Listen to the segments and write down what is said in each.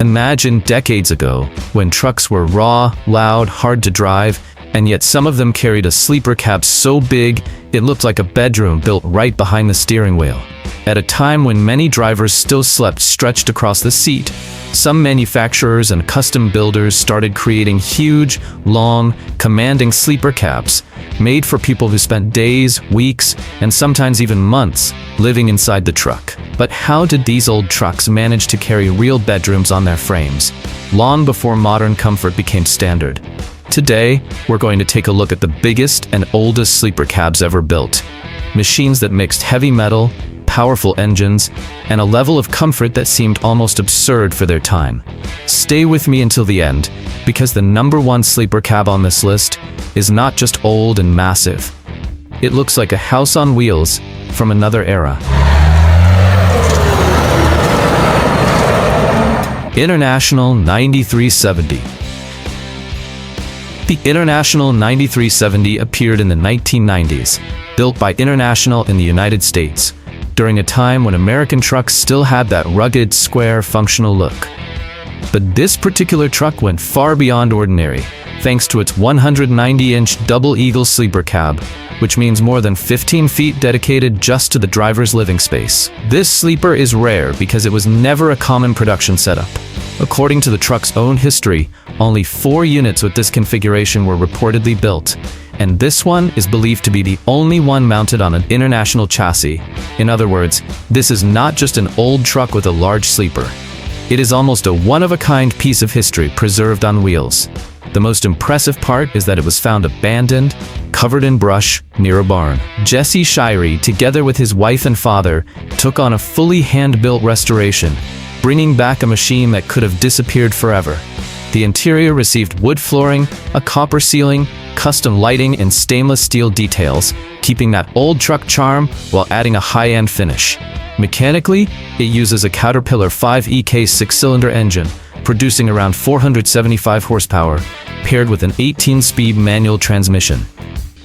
Imagine decades ago, when trucks were raw, loud, hard to drive, and yet some of them carried a sleeper cab so big, it looked like a bedroom built right behind the steering wheel. At a time when many drivers still slept stretched across the seat, some manufacturers and custom builders started creating huge, long, commanding sleeper cabs, made for people who spent days, weeks, and sometimes even months living inside the truck. But how did these old trucks manage to carry real bedrooms on their frames, long before modern comfort became standard? Today, we're going to take a look at the biggest and oldest sleeper cabs ever built. Machines that mixed heavy metal, powerful engines, and a level of comfort that seemed almost absurd for their time. Stay with me until the end, because the #1 sleeper cab on this list is not just old and massive. It looks like a house on wheels from another era. International 9370. The International 9370 appeared in the 1990s, built by International in the United States, during a time when American trucks still had that rugged, square, functional look. But this particular truck went far beyond ordinary, thanks to its 190-inch double eagle sleeper cab, which means more than 15 feet dedicated just to the driver's living space. This sleeper is rare because it was never a common production setup. According to the truck's own history, only 4 units with this configuration were reportedly built, and this one is believed to be the only one mounted on an International chassis. In other words, this is not just an old truck with a large sleeper. It is almost a one-of-a-kind piece of history preserved on wheels. The most impressive part is that it was found abandoned, covered in brush, near a barn. Jesse Shirey, together with his wife and father, took on a fully hand-built restoration, bringing back a machine that could have disappeared forever. The interior received wood flooring, a copper ceiling, custom lighting, and stainless steel details, keeping that old truck charm while adding a high-end finish. Mechanically, it uses a Caterpillar 5EK 6-cylinder engine, producing around 475 horsepower, paired with an 18-speed manual transmission.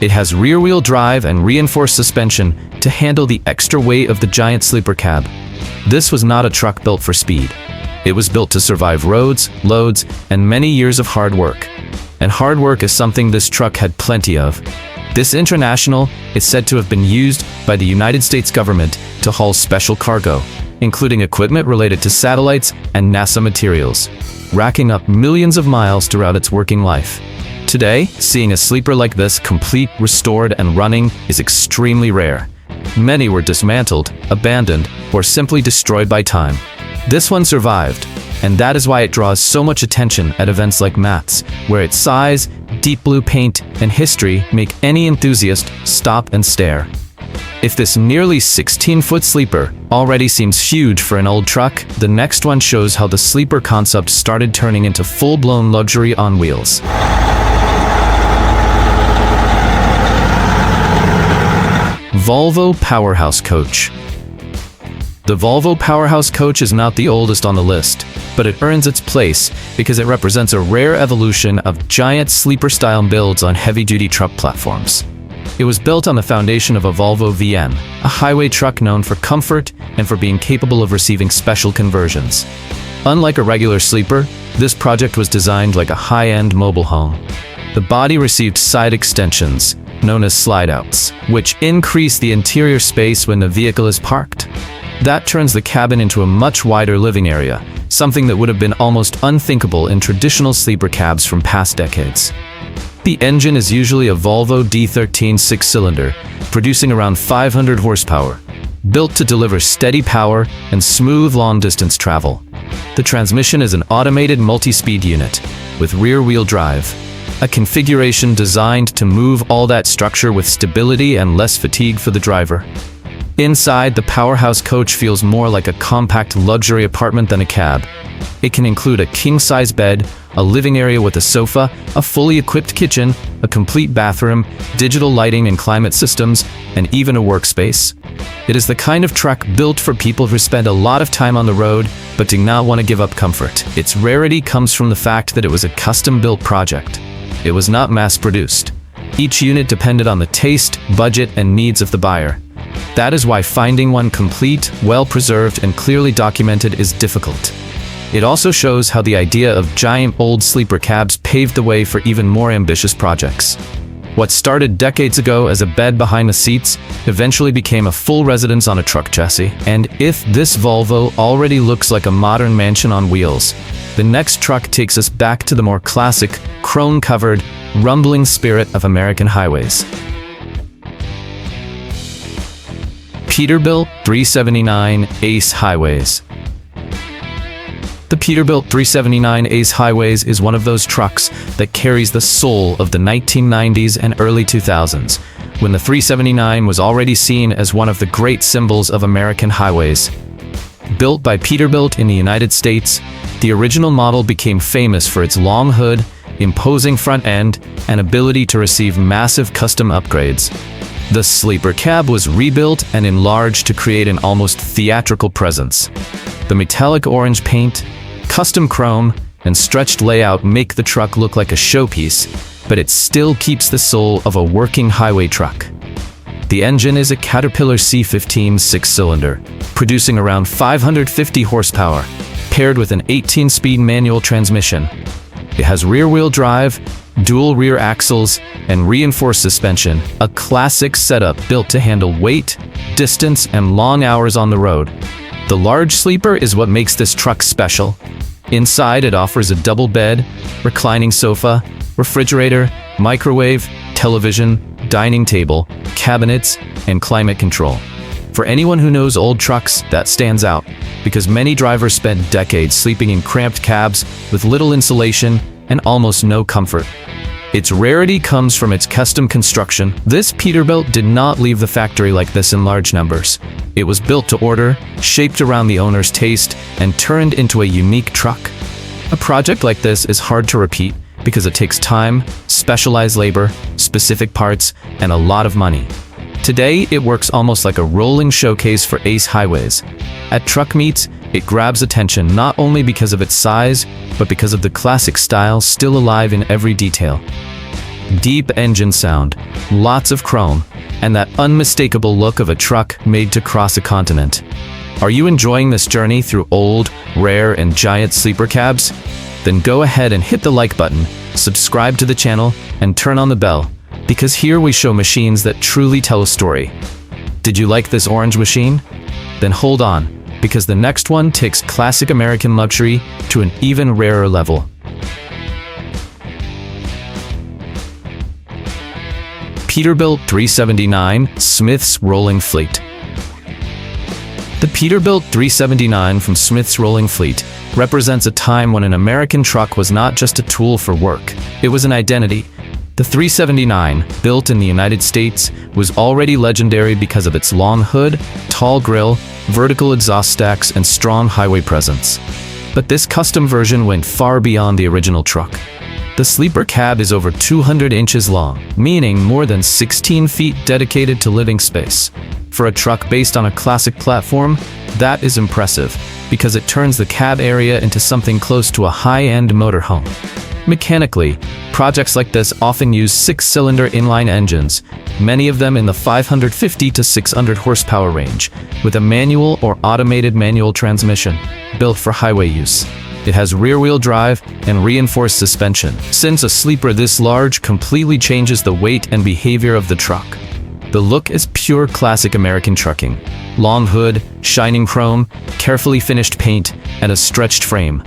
It has rear-wheel drive and reinforced suspension to handle the extra weight of the giant sleeper cab. This was not a truck built for speed. It was built to survive roads, loads, and many years of hard work. And hard work is something this truck had plenty of. This International is said to have been used by the United States government to haul special cargo, including equipment related to satellites and NASA materials, racking up millions of miles throughout its working life. Today, seeing a sleeper like this complete, restored, and running is extremely rare. Many were dismantled, abandoned, or simply destroyed by time. This one survived, and that is why it draws so much attention at events like MATS, where its size, deep blue paint, and history make any enthusiast stop and stare. If this nearly 16-foot sleeper already seems huge for an old truck, the next one shows how the sleeper concept started turning into full-blown luxury on wheels. Volvo Powerhouse Coach. The Volvo Powerhouse Coach is not the oldest on the list, but it earns its place because it represents a rare evolution of giant sleeper-style builds on heavy-duty truck platforms. It was built on the foundation of a Volvo VN, a highway truck known for comfort and for being capable of receiving special conversions. Unlike a regular sleeper, this project was designed like a high-end mobile home. The body received side extensions, known as slide-outs, which increase the interior space when the vehicle is parked. That turns the cabin into a much wider living area, something that would have been almost unthinkable in traditional sleeper cabs from past decades. The engine is usually a Volvo D13 6-cylinder, producing around 500 horsepower, built to deliver steady power and smooth long-distance travel. The transmission is an automated multi-speed unit with rear-wheel drive, a configuration designed to move all that structure with stability and less fatigue for the driver. Inside, the Powerhouse Coach feels more like a compact luxury apartment than a cab. It can include a king-size bed, a living area with a sofa, a fully equipped kitchen, a complete bathroom, digital lighting and climate systems, and even a workspace. It is the kind of truck built for people who spend a lot of time on the road but do not want to give up comfort. Its rarity comes from the fact that it was a custom-built project. It was not mass-produced. Each unit depended on the taste, budget, and needs of the buyer. That is why finding one complete, well-preserved, and clearly documented is difficult. It also shows how the idea of giant old sleeper cabs paved the way for even more ambitious projects. What started decades ago as a bed behind the seats eventually became a full residence on a truck chassis. And if this Volvo already looks like a modern mansion on wheels, the next truck takes us back to the more classic, chrome-covered, rumbling spirit of American highways. Peterbilt 379 Ace Highways. The Peterbilt 379 Ace Highways is one of those trucks that carries the soul of the 1990s and early 2000s, when the 379 was already seen as one of the great symbols of American highways. Built by Peterbilt in the United States, the original model became famous for its long hood, imposing front end, and ability to receive massive custom upgrades. The sleeper cab was rebuilt and enlarged to create an almost theatrical presence. The metallic orange paint, custom chrome, and stretched layout make the truck look like a showpiece, but it still keeps the soul of a working highway truck. The engine is a Caterpillar C15 six-cylinder, producing around 550 horsepower, paired with an 18-speed manual transmission. It has rear-wheel drive, dual rear axles, and reinforced suspension, a classic setup built to handle weight, distance, and long hours on the road. The large sleeper is what makes this truck special. Inside, it offers a double bed, reclining sofa, refrigerator, microwave, television, dining table, cabinets, and climate control. For anyone who knows old trucks, that stands out, because many drivers spent decades sleeping in cramped cabs with little insulation and almost no comfort. Its rarity comes from its custom construction. This Peterbilt did not leave the factory like this in large numbers. It was built to order, shaped around the owner's taste, and turned into a unique truck. A project like this is hard to repeat because it takes time, specialized labor, specific parts, and a lot of money. Today, it works almost like a rolling showcase for Ace Highways. At truck meets, it grabs attention not only because of its size, but because of the classic style still alive in every detail. Deep engine sound, lots of chrome, and that unmistakable look of a truck made to cross a continent. Are you enjoying this journey through old, rare, and giant sleeper cabs? Then go ahead and hit the like button, subscribe to the channel, and turn on the bell, because here we show machines that truly tell a story. Did you like this orange machine? Then hold on, because the next one takes classic American luxury to an even rarer level. Peterbilt 379 Smith's Rolling Fleet. The Peterbilt 379 from Smith's Rolling Fleet represents a time when an American truck was not just a tool for work, it was an identity. The 379, built in the United States, was already legendary because of its long hood, tall grille, vertical exhaust stacks, and strong highway presence. But this custom version went far beyond the original truck. The sleeper cab is over 200 inches long, meaning more than 16 feet dedicated to living space. For a truck based on a classic platform, that is impressive, because it turns the cab area into something close to a high-end motorhome. Mechanically, projects like this often use six-cylinder inline engines, many of them in the 550 to 600 horsepower range, with a manual or automated manual transmission, built for highway use. It has rear-wheel drive and reinforced suspension, since a sleeper this large completely changes the weight and behavior of the truck. The look is pure classic American trucking. Long hood, shining chrome, carefully finished paint, and a stretched frame.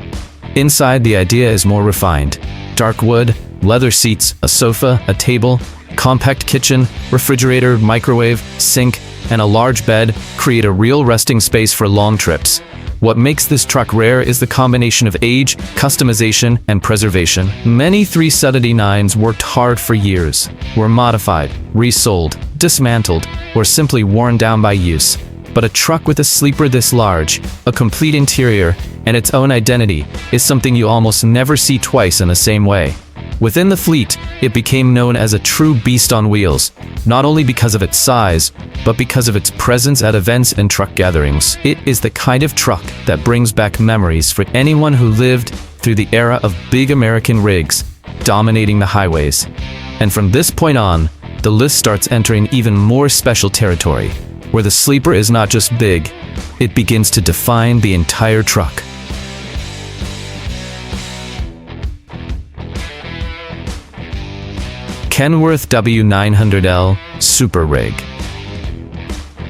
Inside, the idea is more refined. Dark wood, leather seats, a sofa, a table, compact kitchen, refrigerator, microwave, sink, and a large bed create a real resting space for long trips. What makes this truck rare is the combination of age, customization, and preservation. Many 379s worked hard for years, were modified, resold, dismantled, or simply worn down by use. But a truck with a sleeper this large, a complete interior, and its own identity is something you almost never see twice in the same way. Within the fleet, it became known as a true beast on wheels, not only because of its size, but because of its presence at events and truck gatherings. It is the kind of truck that brings back memories for anyone who lived through the era of big American rigs dominating the highways. And from this point on, the list starts entering even more special territory, where the sleeper is not just big, it begins to define the entire truck. Kenworth W900L Super Rig.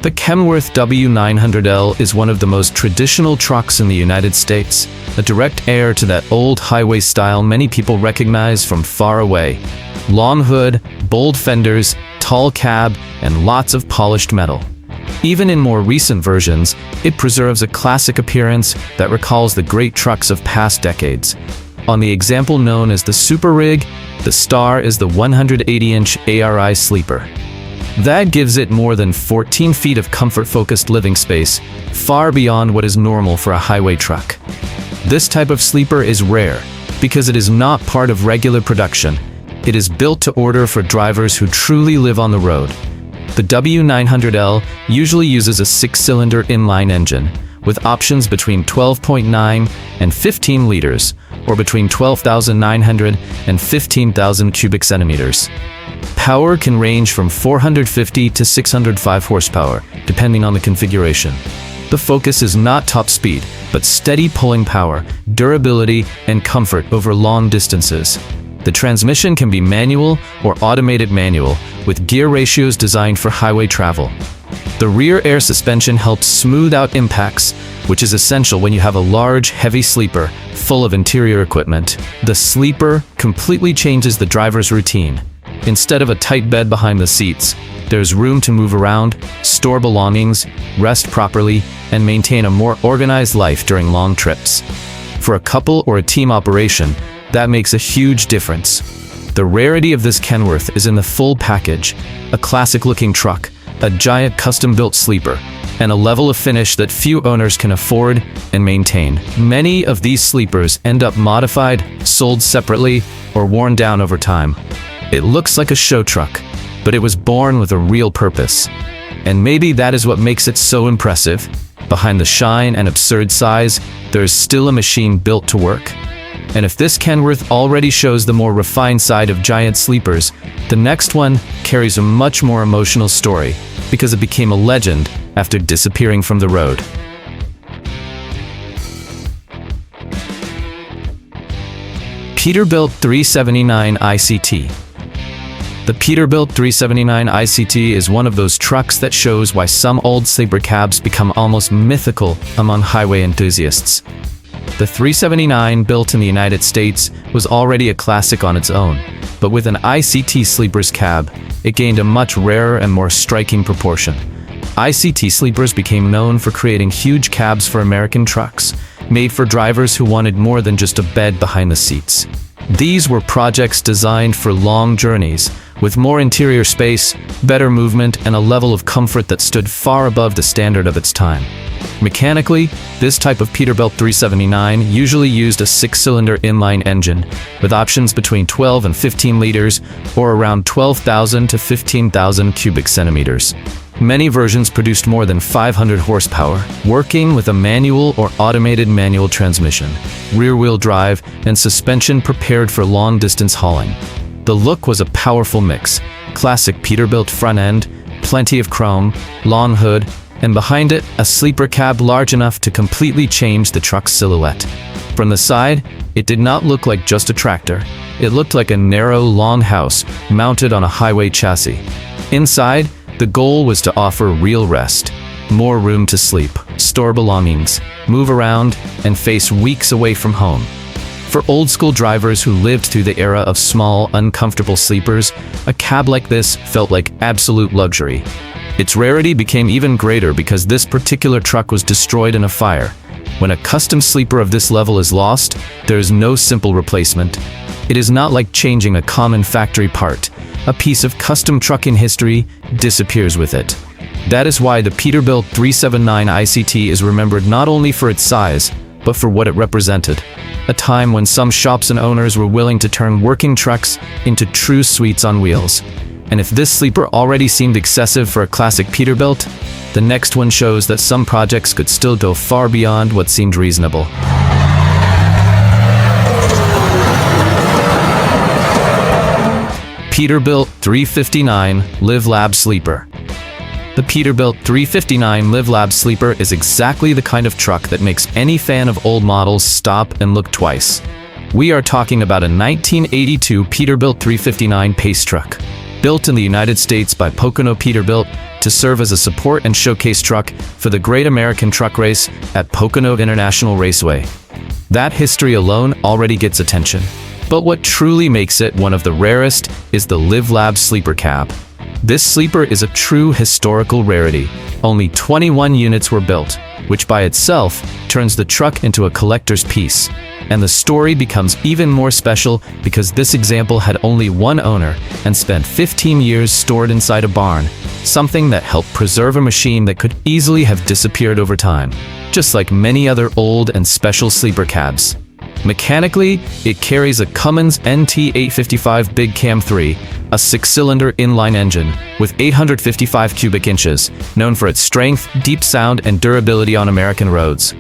The Kenworth W900L is one of the most traditional trucks in the United States, a direct heir to that old highway style many people recognize from far away. Long hood, bold fenders, tall cab, and lots of polished metal. Even in more recent versions, it preserves a classic appearance that recalls the great trucks of past decades. On the example known as the Super Rig, the star is the 180-inch ARI sleeper. That gives it more than 14 feet of comfort-focused living space, far beyond what is normal for a highway truck. This type of sleeper is rare, because it is not part of regular production. It is built to order for drivers who truly live on the road. The W900L usually uses a 6-cylinder inline engine, with options between 12.9 and 15 liters, or between 12,900 and 15,000 cubic centimeters. Power can range from 450 to 605 horsepower, depending on the configuration. The focus is not top speed, but steady pulling power, durability, and comfort over long distances. The transmission can be manual or automated manual, with gear ratios designed for highway travel. The rear air suspension helps smooth out impacts, which is essential when you have a large, heavy sleeper full of interior equipment. The sleeper completely changes the driver's routine. Instead of a tight bed behind the seats, there's room to move around, store belongings, rest properly, and maintain a more organized life during long trips. For a couple or a team operation, that makes a huge difference. The rarity of this Kenworth is in the full package: a classic-looking truck, a giant custom-built sleeper, and a level of finish that few owners can afford and maintain. Many of these sleepers end up modified, sold separately, or worn down over time. It looks like a show truck, but it was born with a real purpose. And maybe that is what makes it so impressive. Behind the shine and absurd size, there is still a machine built to work. And if this Kenworth already shows the more refined side of giant sleepers, the next one carries a much more emotional story, because it became a legend after disappearing from the road. Peterbilt 379 ICT. The Peterbilt 379 ICT is one of those trucks that shows why some old sleeper cabs become almost mythical among highway enthusiasts. The 379, built in the United States, was already a classic on its own, but with an ICT sleeper's cab, it gained a much rarer and more striking proportion. ICT sleepers became known for creating huge cabs for American trucks, made for drivers who wanted more than just a bed behind the seats. These were projects designed for long journeys, with more interior space, better movement, and a level of comfort that stood far above the standard of its time. Mechanically, this type of Peterbilt 379 usually used a 6-cylinder inline engine, with options between 12 and 15 liters, or around 12,000 to 15,000 cubic centimeters. Many versions produced more than 500 horsepower, working with a manual or automated manual transmission, rear-wheel drive, and suspension prepared for long-distance hauling. The look was a powerful mix: classic Peterbilt front end, plenty of chrome, long hood, and behind it, a sleeper cab large enough to completely change the truck's silhouette. From the side, it did not look like just a tractor. It looked like a narrow, long house mounted on a highway chassis. Inside, the goal was to offer real rest, more room to sleep, store belongings, move around, and face weeks away from home. For old-school drivers who lived through the era of small, uncomfortable sleepers, a cab like this felt like absolute luxury. Its rarity became even greater because this particular truck was destroyed in a fire. When a custom sleeper of this level is lost, there is no simple replacement. It is not like changing a common factory part. A piece of custom trucking history disappears with it. That is why the Peterbilt 379 ICT is remembered not only for its size, but for what it represented. A time when some shops and owners were willing to turn working trucks into true suites on wheels. And if this sleeper already seemed excessive for a classic Peterbilt, the next one shows that some projects could still go far beyond what seemed reasonable. Peterbilt 359 Live Lab Sleeper. The Peterbilt 359 Live Lab Sleeper is exactly the kind of truck that makes any fan of old models stop and look twice. We are talking about a 1982 Peterbilt 359 pace truck, built in the United States by Pocono Peterbilt to serve as a support and showcase truck for the Great American Truck Race at Pocono International Raceway. That history alone already gets attention. But what truly makes it one of the rarest is the Live Lab sleeper cab. This sleeper is a true historical rarity. Only 21 units were built, which by itself turns the truck into a collector's piece. And the story becomes even more special because this example had only one owner and spent 15 years stored inside a barn, something that helped preserve a machine that could easily have disappeared over time, just like many other old and special sleeper cabs. Mechanically, it carries a Cummins NT855 Big Cam 3, a 6-cylinder inline engine with 855 cubic inches, known for its strength, deep sound, and durability on American roads.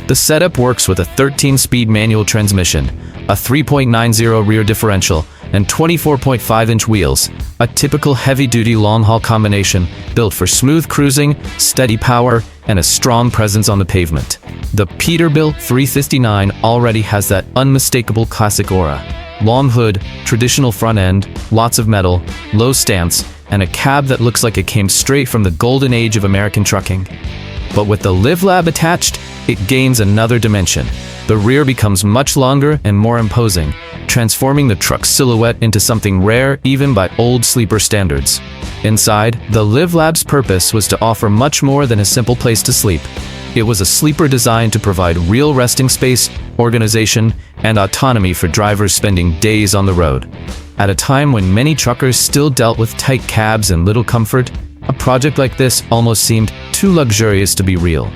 The setup works with a 13-speed manual transmission, a 3.90 rear differential, and 24.5-inch wheels, a typical heavy-duty long-haul combination built for smooth cruising, steady power, and a strong presence on the pavement. The Peterbilt 359 already has that unmistakable classic aura. Long hood, traditional front end, lots of metal, low stance, and a cab that looks like it came straight from the golden age of American trucking. But with the Live Lab attached, it gains another dimension. The rear becomes much longer and more imposing, transforming the truck's silhouette into something rare even by old sleeper standards. Inside, the Live Lab's purpose was to offer much more than a simple place to sleep. It was a sleeper designed to provide real resting space, organization, and autonomy for drivers spending days on the road. At a time when many truckers still dealt with tight cabs and little comfort, a project like this almost seemed too luxurious to be real.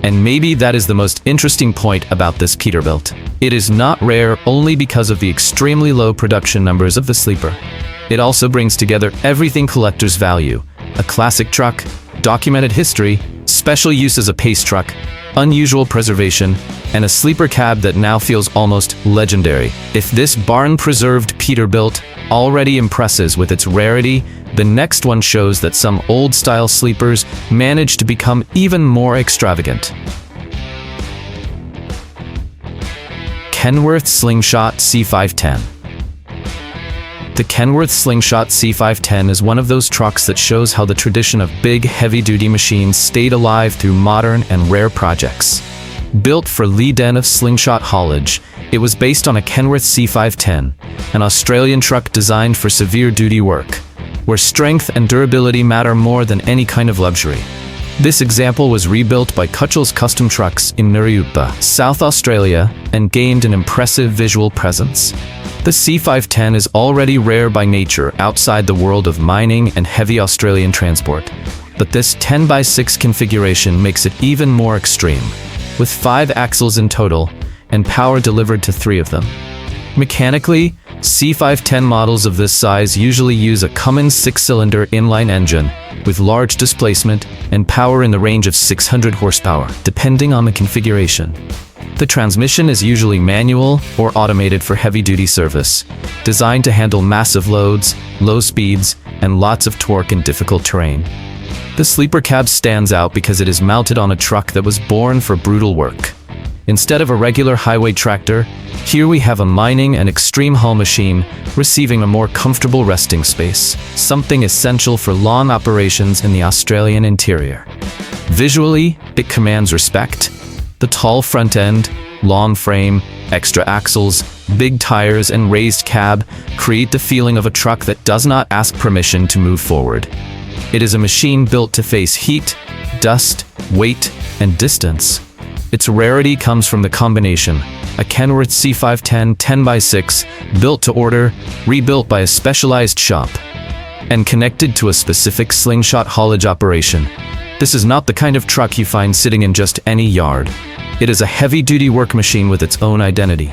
And maybe that is the most interesting point about this Peterbilt. It is not rare only because of the extremely low production numbers of the sleeper. It also brings together everything collectors value: a classic truck, documented history, special use as a pace truck, unusual preservation, and a sleeper cab that now feels almost legendary. If this barn-preserved Peterbilt already impresses with its rarity, the next one shows that some old-style sleepers manage to become even more extravagant. Kenworth Slingshot C510. The Kenworth Slingshot C510 is one of those trucks that shows how the tradition of big, heavy-duty machines stayed alive through modern and rare projects. Built for Lee Den of slingshot haulage, it was based on a Kenworth C510, an Australian truck designed for severe duty work, where strength and durability matter more than any kind of luxury. This example was rebuilt by Cutchell's Custom Trucks in Nuriupa, South Australia, and gained an impressive visual presence. The C510 is already rare by nature outside the world of mining and heavy Australian transport, but this 10x6 configuration makes it even more extreme, with 5 axles in total, and power delivered to 3 of them. Mechanically, C510 models of this size usually use a Cummins 6-cylinder inline engine with large displacement and power in the range of 600 horsepower, depending on the configuration. The transmission is usually manual or automated for heavy-duty service, designed to handle massive loads, low speeds, and lots of torque in difficult terrain. The sleeper cab stands out because it is mounted on a truck that was born for brutal work. Instead of a regular highway tractor, here we have a mining and extreme haul machine receiving a more comfortable resting space, something essential for long operations in the Australian interior. Visually, it commands respect. The tall front end, long frame, extra axles, big tires, and raised cab create the feeling of a truck that does not ask permission to move forward. It is a machine built to face heat, dust, weight, and distance. Its rarity comes from the combination: a Kenworth C510 10x6 built to order, rebuilt by a specialized shop, and connected to a specific slingshot haulage operation. This is not the kind of truck you find sitting in just any yard. It is a heavy-duty work machine with its own identity.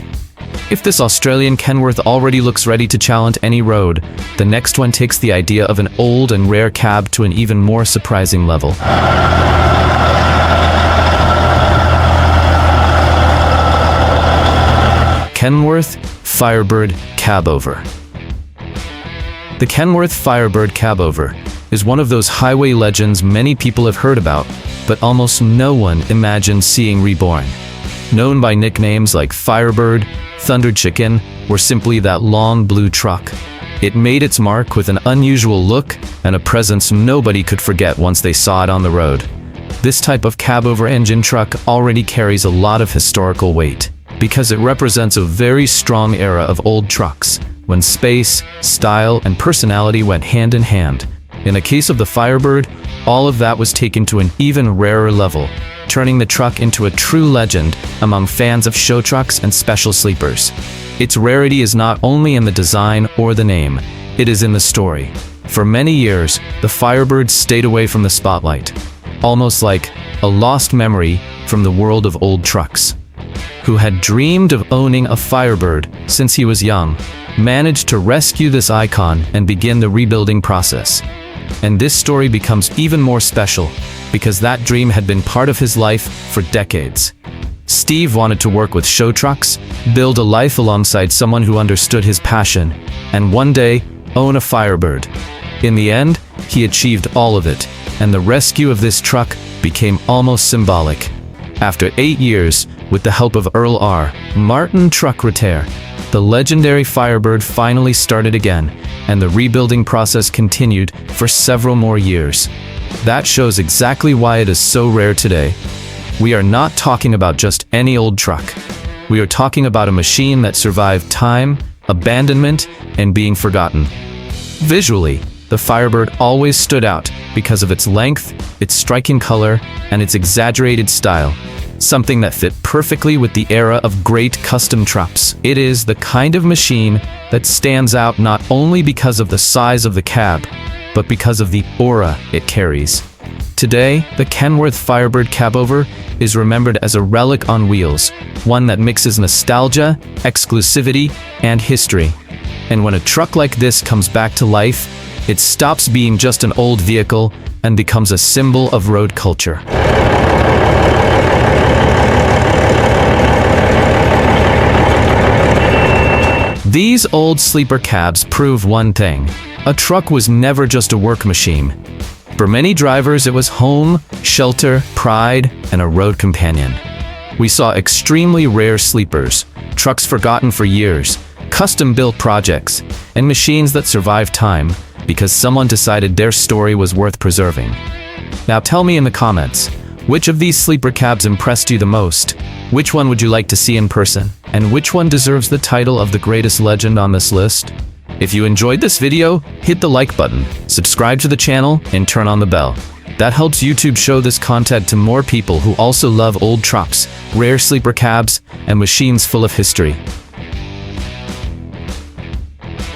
If this Australian Kenworth already looks ready to challenge any road, the next one takes the idea of an old and rare cab to an even more surprising level. Kenworth Firebird cabover. The Kenworth Firebird cabover is one of those highway legends many people have heard about, but almost no one imagined seeing reborn. known by nicknames like Firebird, Thunder Chicken, or simply that long blue truck. It made its mark with an unusual look and a presence nobody could forget once they saw it on the road. This type of cabover engine truck already carries a lot of historical weight, because it represents a very strong era of old trucks, when space, style, and personality went hand in hand. In the case of the Firebird, all of that was taken to an even rarer level, turning the truck into a true legend among fans of show trucks and special sleepers. Its rarity is not only in the design or the name, it is in the story. For many years, the Firebird stayed away from the spotlight, almost like a lost memory from the world of old trucks. Who had dreamed of owning a Firebird since he was young, managed to rescue this icon and begin the rebuilding process. And this story becomes even more special because that dream had been part of his life for decades. Steve wanted to work with show trucks, build a life alongside someone who understood his passion, and one day own a Firebird. In the end, he achieved all of it, and the rescue of this truck became almost symbolic. After 8 years, with the help of Earl R. Martin Truck Repair, the legendary Firebird finally started again, and the rebuilding process continued for several more years. That shows exactly why it is so rare today. We are not talking about just any old truck. We are talking about a machine that survived time, abandonment, and being forgotten. Visually, the Firebird always stood out because of its length, its striking color, and its exaggerated style. Something that fit perfectly with the era of great custom trucks. It is the kind of machine that stands out not only because of the size of the cab, but because of the aura it carries. Today, the Kenworth Firebird cabover is remembered as a relic on wheels, one that mixes nostalgia, exclusivity, and history. And when a truck like this comes back to life, it stops being just an old vehicle and becomes a symbol of road culture. These old sleeper cabs prove one thing: a truck was never just a work machine. For many drivers, it was home, shelter, pride, and a road companion. We saw extremely rare sleepers, trucks forgotten for years, custom-built projects, and machines that survived time because someone decided their story was worth preserving. Now tell me in the comments, which of these sleeper cabs impressed you the most? Which one would you like to see in person? And which one deserves the title of the greatest legend on this list? If you enjoyed this video, hit the like button, subscribe to the channel, and turn on the bell. That helps YouTube show this content to more people who also love old trucks, rare sleeper cabs, and machines full of history.